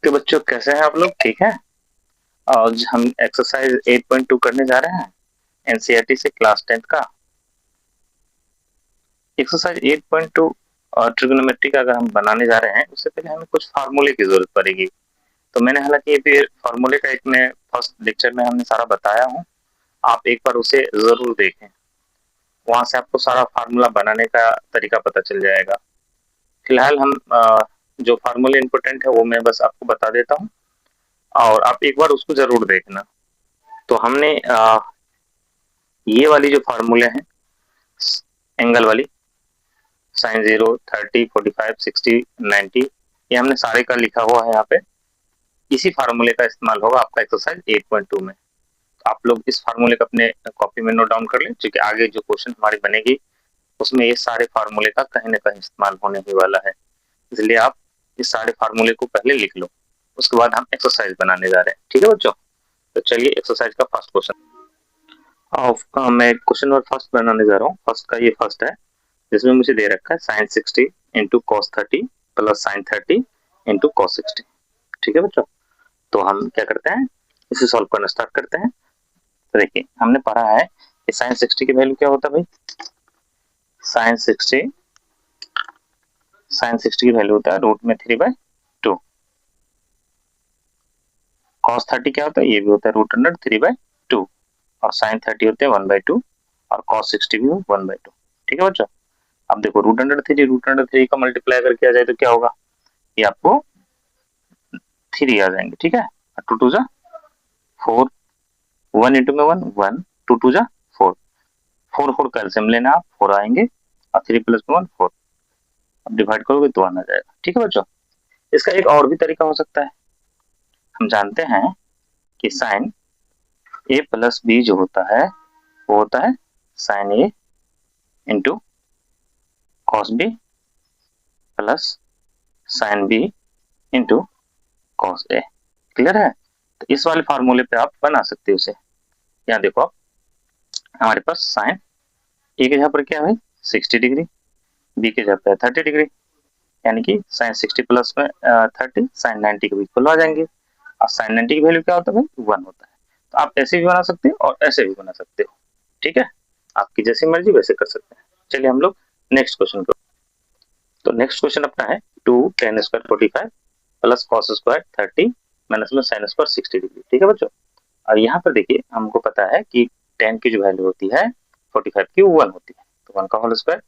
तो बच्चों कैसे हैं आप लोग? ठीक है। आज हम एक्सरसाइज 8.2 करने जा रहे हैं एनसीईआरटी से क्लास 10th का। एक्सरसाइज 8.2 ट्रिग्नोमेट्री का अगर हम बनाने जा रहे हैं उससे पहले हमें कुछ फार्मूले की जरूरत पड़ेगी। तो मैंने हालांकि ये भी फार्मूले का एक मैं फर्स्ट लेक्चर में हमने सारा बताया हूँ, आप एक बार उसे जरूर देखें। वहां से आपको सारा फार्मूला बनाने का तरीका पता चल जाएगा। फिलहाल हम जो फार्मूले इंपॉर्टेंट है वो मैं बस आपको बता देता हूँ और आप एक बार उसको जरूर देखना। तो हमने ये वाली जो फार्मूले हैं एंगल वाली साइन 0, 30, 45, 60, 90, ये हमने सारे का लिखा हुआ है यहाँ पे। इसी फार्मूले का इस्तेमाल होगा आपका एक्सरसाइज 8.2 में। तो आप लोग इस फार्मूले को अपने कॉपी में नोट डाउन कर लें, क्योंकि आगे जो क्वेश्चन हमारी बनेगी उसमें ये सारे फार्मूले का कहीं ना कहीं इस्तेमाल होने ही वाला है। इसलिए आप इस सारे फार्मूले को पहले लिख लो, उसके बाद हम एक्सरसाइज बनाने जा रहे हैं। ठीक है बच्चों? तो चलिए एक्सरसाइज का फर्स्ट क्वेश्चन मैं क्वेश्चन नंबर फर्स्ट बनाने जा रहा हूँ। फर्स्ट का ये फर्स्ट है जिसमें मुझे दे रखा है sine 60 into cos 30 plus sine 30 into cos 60। ठीक है बच्चों? तो हम क्या करते हैं, इसे सॉल्व करना स्टार्ट करते हैं। तो देखिए हमने पढ़ा है कि साइन 60 की वैल्यू क्या होता है भाई। साइन 60 की वैल्यू होता है रूट में 3/2। कॉस 30 क्या होता है, ये भी होता है रूट अंडर 3/2। और साइन 30 होते हैं 1/2 और कॉस 60 भी 1/2। ठीक है बच्चों? अब देखो रूट अंडर थ्री का मल्टीप्लाई अगर किया जाए तो क्या होगा, ये आपको 3 आ जाएंगे। ठीक है, 2 2 जा 4, 1 इंटू में 1 1, 2 2 जा 4, 4 4 कैल्सियम लेना आप 4 आएंगे और 3 प्लस में 1 4। अब डिवाइड करोगे तो 1 आ जाएगा। ठीक है बच्चों? इसका एक और भी तरीका हो सकता है। हम जानते हैं कि साइन ए प्लस बी जो होता है वो होता है sin A into cos B plus sin B into cos A. Clear है? तो इस वाले फार्मूले पे आप बना सकते हो उसे। यहाँ देखो आप, हमारे पास साइन ए के जगह पर क्या है 60 डिग्री, बी के जगह पर 30 डिग्री, यानी कि साइन 60 प्लस में 30 साइन 90 के इक्वल आ जाएंगे। और साइन 90 की वैल्यू क्या होता है भाई 1 होता है। तो आप ऐसे भी बना सकते हो और ऐसे भी बना सकते हो। ठीक है, आपकी जैसी मर्जी वैसे कर सकते हैं। चलिए हम लोग नेक्स्ट क्वेश्चन को। तो नेक्स्ट क्वेश्चन अपना है 2 tan square 45 plus cos square 30 minus में साइन स्क्वायर 60 डिग्री। ठीक है बच्चों? और यहाँ पर देखिए हमको पता है कि tan की जो वैल्यू होती है 45 की 1 होती है, तो 1 का होल स्क्वायर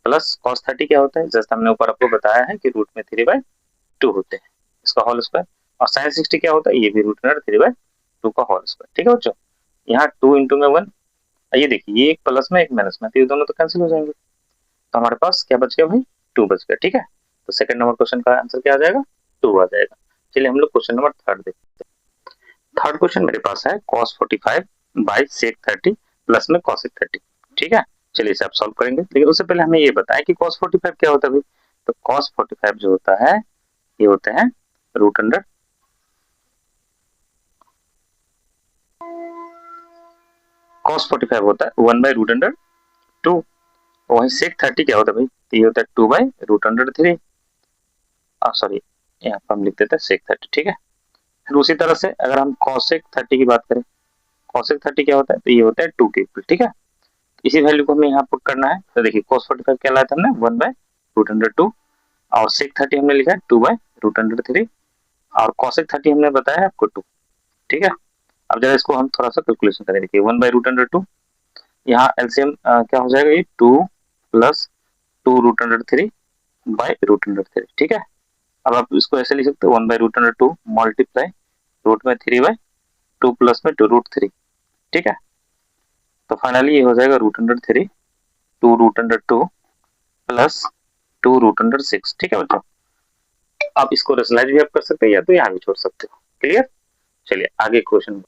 प्लस कॉस 30 क्या होता है, जैसे हमने ऊपर आपको बताया है कि रूट में 3/2 होते हैं, इसका होल स्क्वायर। और साइन 60 क्या होता है, ये भी रूट में 3/2 का होल स्क्वायर। ठीक है बच्चों? यहाँ 2 इंटू में 1, ये देखिए ये एक प्लस में एक माइनस में, तो ये दोनों तो कैंसिल हो जाएंगे। तो हमारे पास क्या बच गया भाई 2 बच गया। ठीक है, तो सेकंड नंबर क्वेश्चन का आंसर क्या आ जाएगा 2 आ जाएगा। चलिए हम लोग क्वेश्चन नंबर थर्ड देखते हैं। थर्ड क्वेश्चन मेरे पास है cos 45 बाई sec 30 प्लस में cosec 30। ठीक है, चलिए इसे आप सॉल्व करेंगे, लेकिन उससे पहले हमें ये बताएं कि cos 45 क्या होता है भाई। तो cos 45 जो होता है ये होते हैं रूट अंडर cos 45 होता है 1/√2। वही sec 30 क्या होता है भाई, तो ये होता है 2/√3। सॉरी, यहाँ पर हम लिख देते हैं sec 30। ठीक है, फिर उसी तरह से अगर हम cosec 30 की बात करें, cosec 30 क्या होता है, तो ये होता है 2 के इक्वल। ठीक है, इसी वैल्यू को हमें यहाँ पुट करना है। तो देखिए cos 45 क्या लाया था हमने 1/√2 और sec 30 हमने लिखा है 2/√3 और cosec 30 हमने बताया है आपको 2। ठीक है, अब जरा इसको हम थोड़ा सा कैलकुलेशन करें। देखिए 1/√2 यहाँ एलसीएम क्या हो जाएगा, ये 2 प्लस 2√3 बाई √3। ठीक है, अब आप इसको ऐसे लिख सकते हो 1/√2 मल्टीप्लाई रूट में 3/2 प्लस में 2√3। ठीक है, तो फाइनली ये हो जाएगा √3 2√2 प्लस 2√6। ठीक है बच्चों, आप इसको रेशनलाइज भी आप कर सकते हैं या तो यहाँ भी छोड़ सकते हो। क्लियर? चलिए आगे क्वेश्चन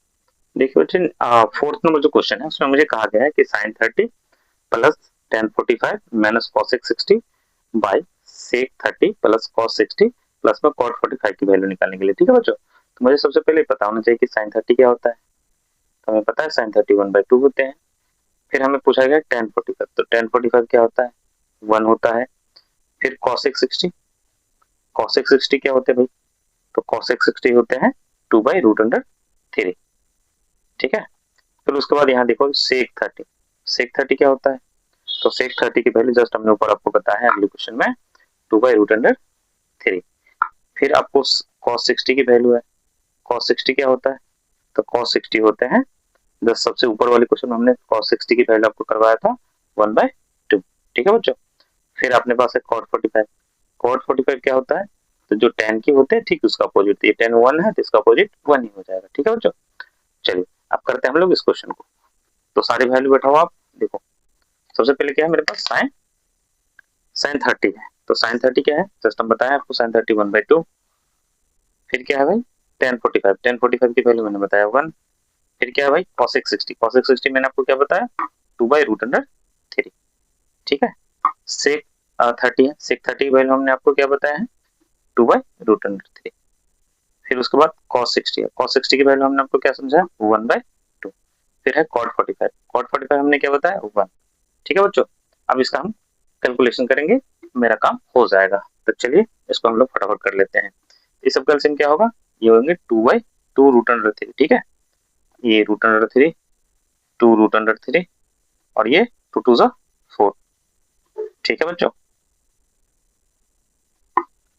देखिए बच्चे। फोर्थ नंबर जो क्वेश्चन है उसमें मुझे कहा गया है कि sine 30 plus tan 45 minus cosec 60 by sec 30 plus cos 60 plus में cot 45 की वैल्यू निकालने के लिए। ठीक है बच्चों, तो मुझे सबसे पहले पता होना चाहिए कि साइन 30 क्या होता है। तो हमें पता है साइन 30 1/2 होते हैं। फिर हमें पूछा गया tan 45, तो tan 45 क्या होता है 1 होता है। फिर cosec 60 क्या होते हैं भाई, तो cosec 60 होते हैं 2/√3। ठीक है, फिर उसके बाद यहाँ देखो sec 30 क्या होता है, तो sec 30 की वैल्यू जस्ट हमने ऊपर आपको बताया है अगले क्वेश्चन में 2/√3। फिर आपको cos 60 की वैल्यू है, cos 60 क्या होता है, तो cos 60 होते हैं, जस्ट सबसे ऊपर वाले क्वेश्चन में हमने cos 60 की वैल्यू आपको करवाया था 1/2। ठीक है बच्चों, फिर अपने पास है cot 45। cot 45 क्या होता है, तो जो tan के होते हैं ठीक उसका अपोजिट, ये tan 1 है तो इसका अपोजिट 1 ही हो जाएगा। ठीक है बच्चों, चलिए अब करते हैं हम लोग इस क्वेश्चन को। तो सारी वैल्यू बैठाओ आप, देखो सबसे पहले क्या है मेरे पास sin 30 है, तो sin 30 क्या है, जस्ट हम बताया आपको sin 30 1/2। फिर क्या है भाई tan 45 की वैल्यू मैंने बताया 1। फिर क्या है भाई cosec 60 मैंने आपको क्या बताया 2/√3। ठीक है, sec 30 है, sec 30 की वैल्यू हमने आपको क्या बताया है 2/√3। फिर उसके बाद cos 60 है, cos 60 की वैल्यू हमने आपको क्या समझा 1/2। फिर है cot 45 हमने क्या बताया 1। ठीक है बच्चों, अब इसका हम कैलकुलेशन करेंगे, मेरा काम हो जाएगा। तो चलिए इसको हम लोग फटाफट कर लेते हैं। इस सब का एलसीएम क्या होगा, ये होंगे 2/2√3। ठीक है, ये √3, 2√3 और ये 2 2 4। ठीक है बच्चों,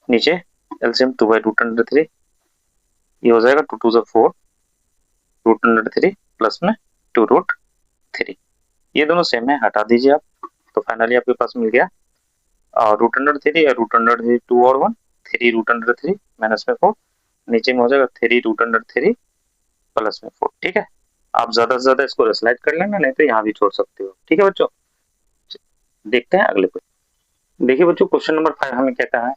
नीचे एलसीएम 2/√3, ये हो जाएगा 2 2 4 √3 प्लस में 2√3। ये दोनों सेम है, हटा दीजिए आप, तो फाइनली आपके पास मिल गया √3 या √3 2 और 1, 3√3 माइनस में 4, नीचे में हो जाएगा 3√3 प्लस में 4। ठीक है, आप ज्यादा से ज्यादा इसको रिस्लाइड कर लेना, नहीं तो यहाँ भी छोड़ सकते हो। ठीक है बच्चों, देखते हैं अगले क्वेश्चन। देखिए बच्चों क्वेश्चन नंबर 5 हमें क्या कहा है,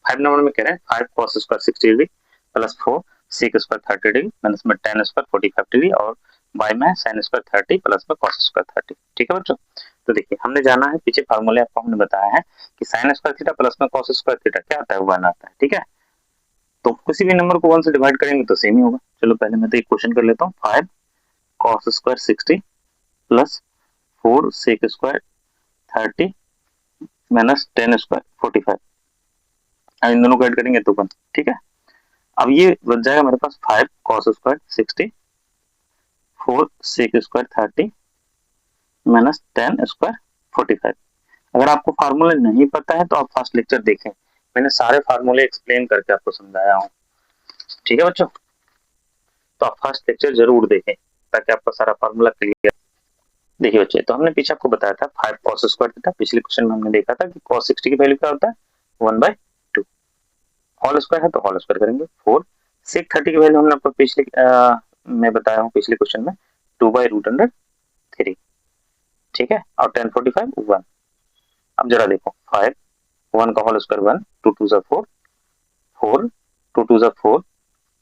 5 नंबर में कह रहे हैं 5 cos square 60 degree plus 4 sec square 30 degree minus में tan स्क्वायर 45 डिग्री और बाय में sin स्क्वायर 30 प्लस में cos स्क्वायर 30। ठीक है बच्चों, तो देखिए हमने जाना है, पीछे फार्मूले आपको हमने बताया है कि sin स्क्वायर थीटा प्लस में cos स्क्वायर थीटा क्या आता है 1 आता है। ठीक है, तो किसी भी नंबर को 1 से डिवाइड करेंगे तो सेम ही होगा। चलो पहले मैं तो एक क्वेश्चन कर लेता हूँ, 5 cos square 60 plus 4 sec square 30 minus tan square 45, इन दोनों को ऐड करेंगे तो 1। ठीक है, अब ये बच जाएगा मेरे पास 5 cos square 60 4 sec square 30 minus tan square 45। अगर आपको फार्मूला नहीं पता है तो आप फर्स्ट लेक्चर देखें, मैंने सारे फार्मूले एक्सप्लेन करके आपको समझाया हूँ। ठीक है बच्चों, तो आप फर्स्ट लेक्चर जरूर देखें ताकि आपका सारा फार्मूला क्लियर। देखिए बच्चे, तो हमने पीछे आपको बताया था 5 cos स्क्वायर थीटा, पिछले क्वेश्चन में हमने देखा था कि cos 60 की वैल्यू क्या होता है 1/2, होल स्क्वायर है तो होल स्क्वायर करेंगे। 4 sec 30 की वैल्यू हमने आपको पिछले मैं बताया हूँ पिछले क्वेश्चन में 2/√3। ठीक है, और tan 45 1। अब जरा देखो 5 1 का होल स्क्वायर 1, 2 2 4 4 2 2 4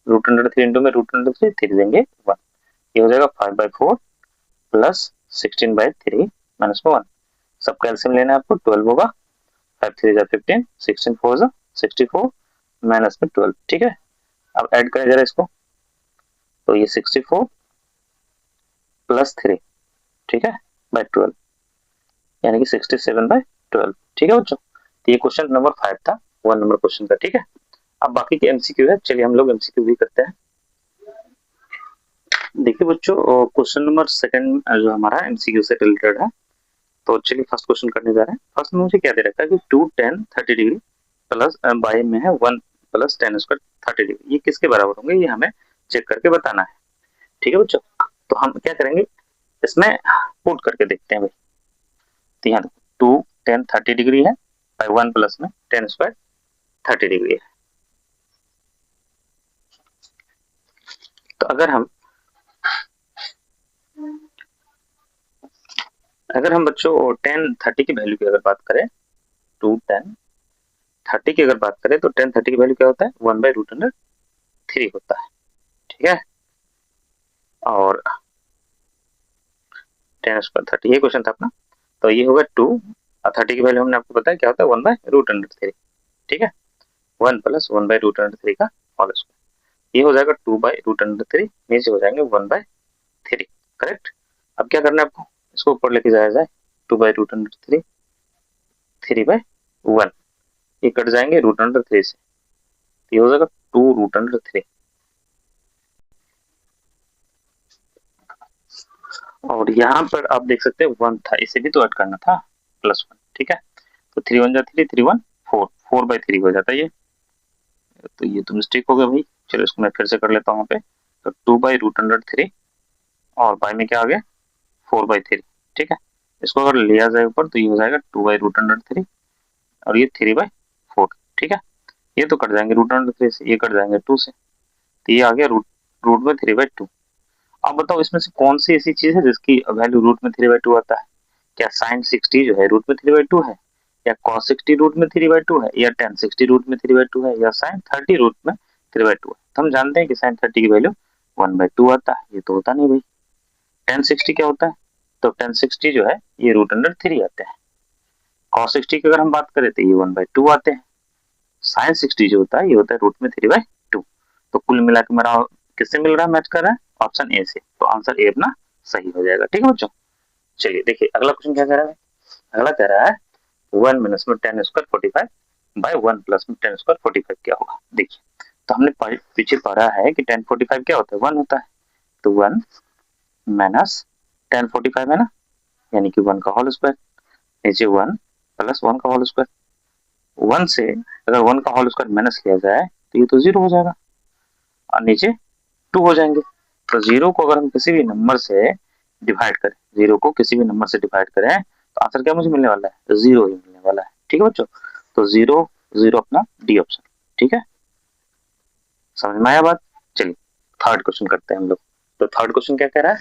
√3 इंटू में √3 3 देंगे 1, ये हो जाएगा 5/4 प्लस 16/3 माइनस में 1। सब कैल्सियम लेना है आपको, 12 होगा, 5 3 जा 15, 16 4 जा 64 माइनस में 12। ठीक है, अब ऐड करें जरा इसको, तो ये 64 प्लस 3, ठीक है, बाय 12, यानी कि 67/12। ठीक है बच्चों, तो ये क्वेश्चन नंबर 5 था, 1 नंबर क्वेश्चन का। ठीक है, अब बाकी के एमसीक्यू है, चलिए हम लोग एमसीक्यू भी करते हैं। देखिए बच्चों क्वेश्चन नंबर 2 जो हमारा एमसीक्यू से रिलेटेड है, तो चलिए फर्स्ट क्वेश्चन करने जा रहे हैं। फर्स्ट में मुझे क्या दे रखा है कि 2 tan 30 डिग्री प्लस बाय में है 1 प्लस tan स्क्वायर 30 डिग्री, ये किसके बराबर होंगे, ये हमें चेक करके बताना है। ठीक है बच्चों, तो हम क्या करेंगे, इसमें पुट करके देखते हैं भाई। तो यहाँ 2 tan 30 डिग्री है बाय 1 प्लस में tan स्क्वायर 30 डिग्री है। तो अगर हम बच्चों tan 30 की वैल्यू की अगर बात करें, 2 tan 30 की अगर बात करें तो tan 30 की वैल्यू क्या होता है 1/√3 होता है। ठीक है, और tan स्क्वायर 30 ये क्वेश्चन था अपना, तो ये होगा 2 और 30 की वैल्यू हमने आपको बताया क्या होता है 1/√3। ठीक है, 1 प्लस 1/√3 का होल स्क्वायर, ये हो जाएगा 2/√3, नीचे हो जाएंगे 1/3। करेक्ट, अब क्या करना है आपको, इसको ऊपर लेके जाया जाए, 2/√3 3/1, ये कट जाएंगे √3 से, ये हो जाएगा 2 रूट अंडर 3 और यहाँ पर आप देख सकते हैं 1 था, इसे भी तो ऐड करना था +1। ठीक है, तो 3 1 जा 3, 3 1 4, 4/3 हो जाता है ये। तो ये तो मिस्टेक हो गया भाई, चलो इसको मैं फिर से कर लेता हूँ यहाँ पे। तो 2/√3 और बाय में क्या आ गया 4/3। ठीक है, इसको अगर लिया जाए ऊपर तो ये हो जाएगा 2/√3 और ये 3/4। ठीक है, ये तो कट जाएंगे √3 से, ये कट जाएंगे 2 से, तो ये आ गया रूट में 3/2। अब बताओ इसमें से कौन सी ऐसी चीज है जिसकी वैल्यू रूट में 3/2 आता है? क्या साइन 60 जो है रूट में 3/2 है, या कॉस 60 रूट में 3/2 है, या टेन 60 रूट में 3/2 है, या साइन 30 रूट में 3/2 है? तो हम जानते हैं कि साइन 30 की वैल्यू 1/2 आता है, ये तो होता नहीं भाई। टेन 60 क्या होता है? तो टेन 60 जो है ये √3 आते हैं। कॉस 60 की अगर हम बात करें तो ये 1/2 आते हैं। साइन 60 जो होता है ये होता है रूट में 3/2। तो कुल मिला के मेरा किससे मिल रहा है, मैच कर रहा है ऑप्शन ए से, तो आंसर ए अपना सही हो जाएगा। ठीक है बच्चों, चलिए देखिए अगला क्वेश्चन क्या कह रहा है। अगला कह रहा है 1 माइनस में टेन स्क्वायर 45 बाय 1 प्लस में टेन स्क्वायर 45 क्या होगा। देखिए, तो हमने पीछे पढ़ा है कि टेन 45 क्या होता है, 1 होता है। तो 1 माइनस टेन 45 है ना, यानी कि 1 का होल स्क्वायर, नीचे 1 प्लस 1 का होल स्क्वायर। 1 से अगर 1 का होल स्क्वायर माइनस किया जाए तो ये तो 0 हो जाएगा और नीचे 2 हो जाएंगे। तो 0 को अगर हम किसी भी नंबर से डिवाइड करें, 0 को किसी भी नंबर से डिवाइड करें तो आंसर क्या मुझे मिलने वाला है, 0 ही मिलने वाला है। ठीक है बच्चों, तो 0 0 अपना डी ऑप्शन। ठीक है, समझ में आया बात। चलिए थर्ड क्वेश्चन करते हैं हम लोग। तो थर्ड क्वेश्चन क्या कह रहा है,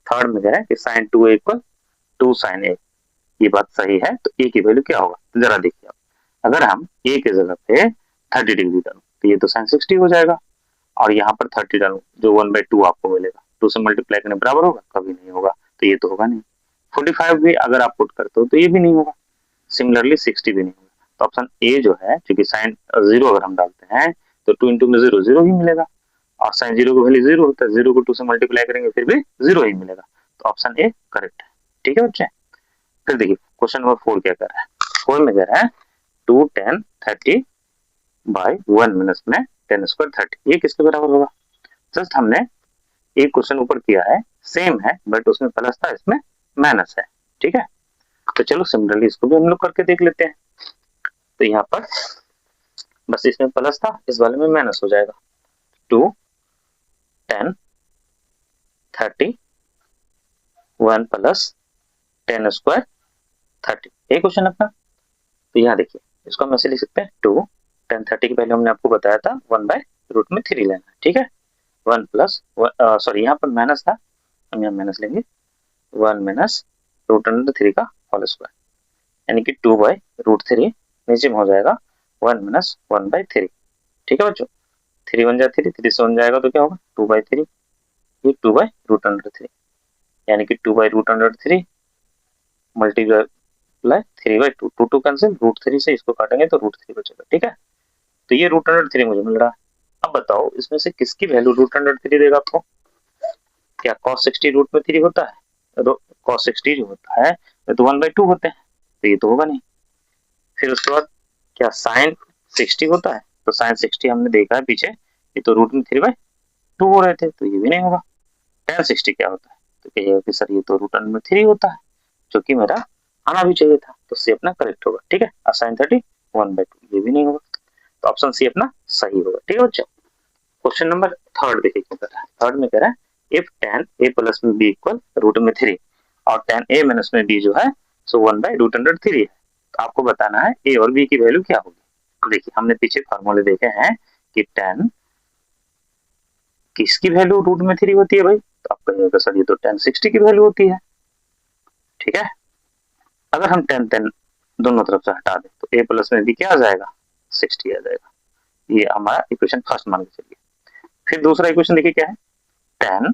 थर्ड में कह रहा है कि sign 2a equal 2 sign a। ये बात सही है, तो a की वैल्यू क्या होगा, तो जरा देखिए आप, अगर हम a की जगह पे 30 डिग्री डालूं तो ये तो साइन 60 हो जाएगा, और यहाँ पर 30 डालूं जो 1/2 आपको मिलेगा, 2 से मल्टीप्लाई करने बराबर होगा, कभी नहीं होगा, तो ये तो होगा नहीं। 45 भी अगर आप पुट करते हो तो ये भी नहीं होगा, सिमिलरली 60 भी नहीं होगा। तो ऑप्शन ए जो है, क्योंकि साइन 0 अगर हम डालते हैं तो 2 इंटू में 0 0 ही मिलेगा, और साइन 0 की वैल्यू 0 होता है, 0 को 2 से मल्टीप्लाई करेंगे फिर भी 0 ही मिलेगा। तो ऑप्शन ए करेक्ट है। ठीक है बच्चे, फिर देखिए क्वेश्चन नंबर 4 क्या कर रहा है। 4 में कह रहा है 2 10 30 बाय 1 माइनस में टेन स्क्वायर 30, ये किसके बराबर होगा। जस्ट हमने एक क्वेश्चन ऊपर किया है, सेम है बट उसमें प्लस था, इसमें माइनस है। ठीक है, तो चलो सिमिलरली इसको भी हम लोग करके देख लेते हैं। तो यहाँ पर बस इसमें प्लस था, इस वाले में माइनस हो जाएगा। 2 10 30 1 प्लस टेन स्क्वायर 30, ये क्वेश्चन अपना। तो यहाँ देखिए इसको हम ऐसे लिख सकते हैं 2 10 30 की पहले हमने आपको बताया था 1/√3 लेना है। ठीक है, 1 प्लस सॉरी यहाँ पर माइनस था, हम यहाँ माइनस लेंगे, 1 माइनस √3 का होल स्क्वायर, यानी कि 2/√3, नीचे में हो जाएगा 1 माइनस 1/3। ठीक है बच्चों, 3 1 जा 3, 3 से 1 जाएगा तो क्या होगा 2/3, ये 2/√3, यानी कि 2/√3 मल्टीप्लाई 3/2, 2 2 कैंसिल, √3 से इसको काटेंगे तो √3 बचेगा। ठीक है, तो ये √3 मुझे मिल रहा है। अब बताओ इसमें से किसकी वैल्यू √3 देगा आपको। क्या cos 60 रूट में 3 होता है, cos 60 जो होता है तो 1/2 होते हैं, तो ये तो होगा नहीं। फिर उसके बाद क्या साइन 60 होता है, तो साइन 60 हमने देखा है पीछे, ये तो रूट में 3/2 हो रहे थे, तो ये भी नहीं होगा। tan 60 क्या होता है, तो कहिएगा कि सर ये तो √3 होता है, जो कि मेरा आना भी चाहिए था, तो सी अपना करेक्ट होगा। ठीक है, और साइन 30 1/2, ये भी नहीं होगा, तो ऑप्शन सी अपना सही होगा। ठीक है बच्चों, क्वेश्चन नंबर थर्ड देखिए क्या कर रहा है। थर्ड में कह रहा है इफ tan a प्लस में b इक्वल √3 और tan a माइनस में b जो है सो 1/√3 है, तो आपको बताना है a और b की वैल्यू क्या होगी। तो देखिए हमने पीछे फार्मूले देखे हैं कि tan किसकी वैल्यू √3 होती है भाई, तो आप कहिएगा सर ये तो tan 60 की वैल्यू होती है। ठीक है, अगर हम tan दोनों तरफ से हटा दें तो a प्लस में b क्या आ जाएगा 60 आ जाएगा। ये हमारा इक्वेशन फर्स्ट मान के चलिए। फिर दूसरा इक्वेशन देखिए क्या है, tan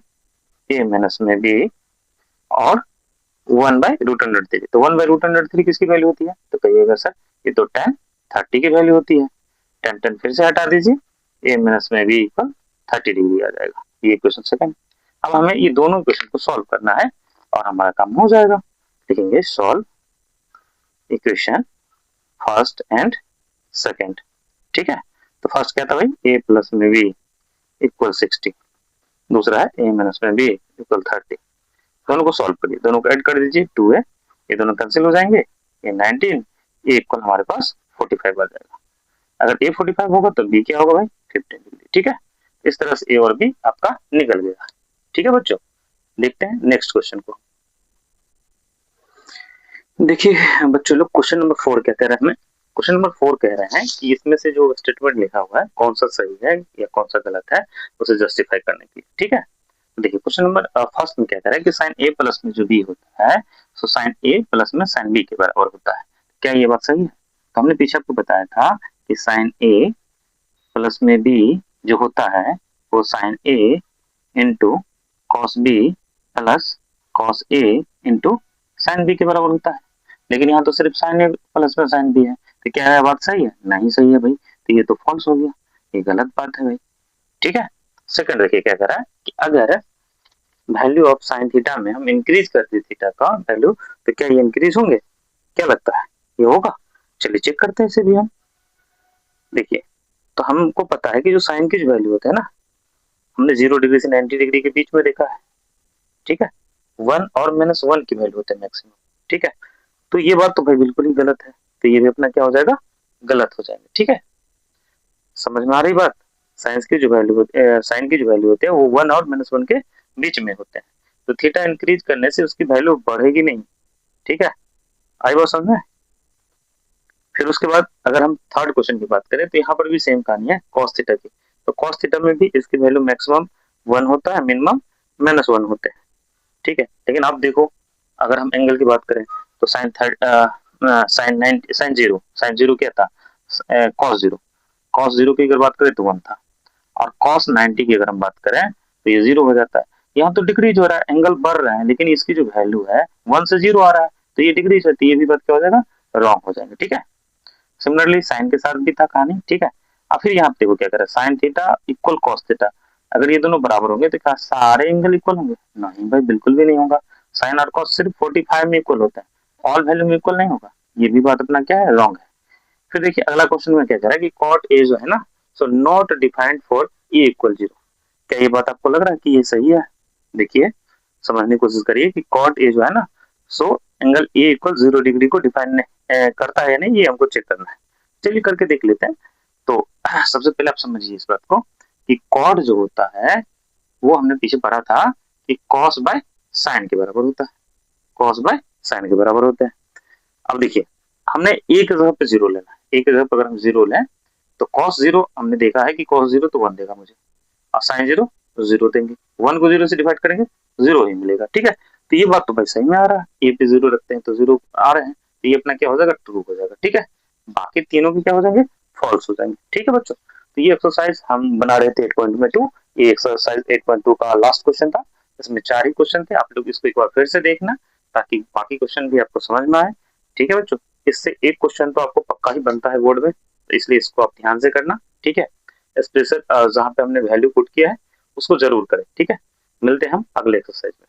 a माइनस में b और 1/√3, तो 1/√3 किसकी वैल्यू होती है, तो कहिएगा सर ये तो tan 30 की वैल्यू होती है। tan फिर से हटा दीजिए, a माइनस में b इक्वल 30 डिग्री आ जाएगा। ये इक्वेशन सेकंड। अब हमें ये दोनों इक्वेशन को सॉल्व करना है और हमारा काम हो जाएगा। लिखेंगे solve equation first and second. ठीक है, तो फर्स्ट क्या था भाई, a प्लस में b इक्वल 60, दूसरा है a माइनस में b इक्वल 30। दोनों को सॉल्व करिए, दोनों को ऐड कर दीजिए, 2 है, ये दोनों कैंसिल हो जाएंगे, ये 19, ये इक्वल हमारे पास 45 आ जाएगा। अगर a 45 होगा तो b क्या होगा भाई, 15 डिग्री। ठीक है, इस तरह से a और b आपका निकल गया। ठीक है बच्चों, देखते हैं नेक्स्ट क्वेश्चन को। देखिए बच्चों लोग, क्वेश्चन नंबर 4 क्या कह रहे हैं हमें, क्वेश्चन नंबर 4 कह रहे हैं कि इसमें से जो स्टेटमेंट लिखा हुआ है कौन सा सही है या कौन सा गलत है, उसे जस्टिफाई करने के लिए। ठीक है, देखिए क्वेश्चन नंबर फर्स्ट में क्या कह रहा है कि साइन ए प्लस में जो बी होता है, सो साइन ए प्लस में साइन बी के बराबर होता है। क्या ये बात सही है? तो हमने पीछे आपको बताया था कि साइन ए प्लस में बी जो होता है वो sin A into cos B plus cos A into sin B के बराबर होता है। लेकिन यहाँ तो सिर्फ साइन ए प्लस में साइन बी है, तो क्या है बात सही है? नहीं सही है भाई, तो ये तो फॉल्स हो गया, ये गलत बात है भाई। ठीक है, सेकंड देखिए क्या कर रहा है कि अगर वैल्यू ऑफ साइन थीटा में हम इंक्रीज कर दे थीटा का वैल्यू, तो क्या ये इंक्रीज होंगे? क्या लगता है ये होगा? चलिए चेक करते हैं इसे भी हम। देखिए, तो हमको पता है कि जो साइन की जो वैल्यू होता है ना, हमने 0 डिग्री से 90 डिग्री के बीच में देखा है। ठीक है, 1 और -1 की वैल्यू होते हैं मैक्सिमम। ठीक है, तो ये बात तो भाई बिल्कुल ही गलत है, तो ये भी अपना क्या हो जाएगा, गलत हो जाएगा। ठीक है, समझ में आ रही बात? साइंस की जो वैल्यू होती है, साइन की जो वैल्यू होती है वो 1 और -1 के बीच में होते हैं, तो थीटा इंक्रीज करने से उसकी वैल्यू बढ़ेगी नहीं। ठीक है, आई बात समझ में? फिर उसके बाद अगर हम थर्ड क्वेश्चन की बात करें तो यहाँ पर भी सेम कहानी है कॉस थीटा की। तो कॉस थीटा में भी इसकी वैल्यू मैक्सिमम 1 होता है, मिनिमम -1 होते हैं। ठीक है, लेकिन आप देखो अगर हम एंगल की बात करें तो साइन जीरो क्या था, कॉस जीरो की अगर बात करें तो 1 था, और कॉस 90 की अगर हम बात करें तो ये 0 हो जाता है। यहाँ तो डिक्रीज हो रहा है, एंगल बढ़ रहा है, लेकिन इसकी जो वैल्यू है 1 से 0 आ रहा है, तो ये डिक्रीज होती है, ये भी बात क्या हो जाएगा, रॉन्ग हो जाएगा। ठीक है, सिमिलरली साइन के साथ भी था कहानी। ठीक है, अब फिर यहाँ पे देखो क्या करे, sine theta equal cos theta, अगर ये दोनों बराबर होंगे तो क्या सारे एंगल इक्वल होंगे? नहीं भाई, बिल्कुल भी नहीं होगा। साइन और कॉस सिर्फ 45 में इक्वल होता है, ऑल वैल्यू में इक्वल नहीं होगा। ये भी बात अपना क्या है, रॉन्ग है। फिर देखिए अगला क्वेश्चन में क्या कह रहा है कि कॉट ए जो है ना, so not defined for a equal 0। क्या ये बात आपको लग रहा है कि ये सही है? देखिए समझने की कोशिश करिए कि कॉट ए जो है ना, so angle A equal 0 degree को डिफाइन करता है या नहीं, ये हमको चेक करना है। चलिए करके देख लेते हैं। तो सबसे पहले आप समझिए इस बात को कि कॉट जो होता है वो हमने पीछे पढ़ा था कि कॉस बाय साइन के बराबर होता है, कॉस बाय साइन के बराबर होता है। अब देखिए हमने एक जगह पे 0 लेना है, एक जगह पे अगर हम 0 लें तो कॉस 0 हमने देखा है कि कॉस 0 तो 1 देगा मुझे, और साइन 0 0 देंगे, 1 को 0 से डिवाइड करेंगे 0 ही मिलेगा। ठीक है, तो ये बात तो भाई सही में आ रहा है, ए पे 0 रखते हैं तो 0 आ रहे हैं, तो ये अपना क्या हो जाएगा, ट्रू हो जाएगा। ठीक है, बाकी तीनों के क्या हो जाएंगे, फॉल्स हो जाएंगे। ठीक है बच्चों, तो ये एक्सरसाइज हम बना रहे थे 8.2, ये एक्सरसाइज 8.2 का लास्ट क्वेश्चन था। इसमें 4 ही क्वेश्चन थे, आप लोग इसको एक बार फिर से देखना ताकि बाकी क्वेश्चन भी आपको समझ में आए। ठीक है बच्चों, इससे एक क्वेश्चन तो आपको पक्का ही बनता है बोर्ड में, तो इसलिए इसको आप ध्यान से करना। ठीक है, स्पेशल जहाँ पे हमने वैल्यू पुट किया है उसको जरूर करें। ठीक है, मिलते हैं हम अगले एक्सरसाइज में।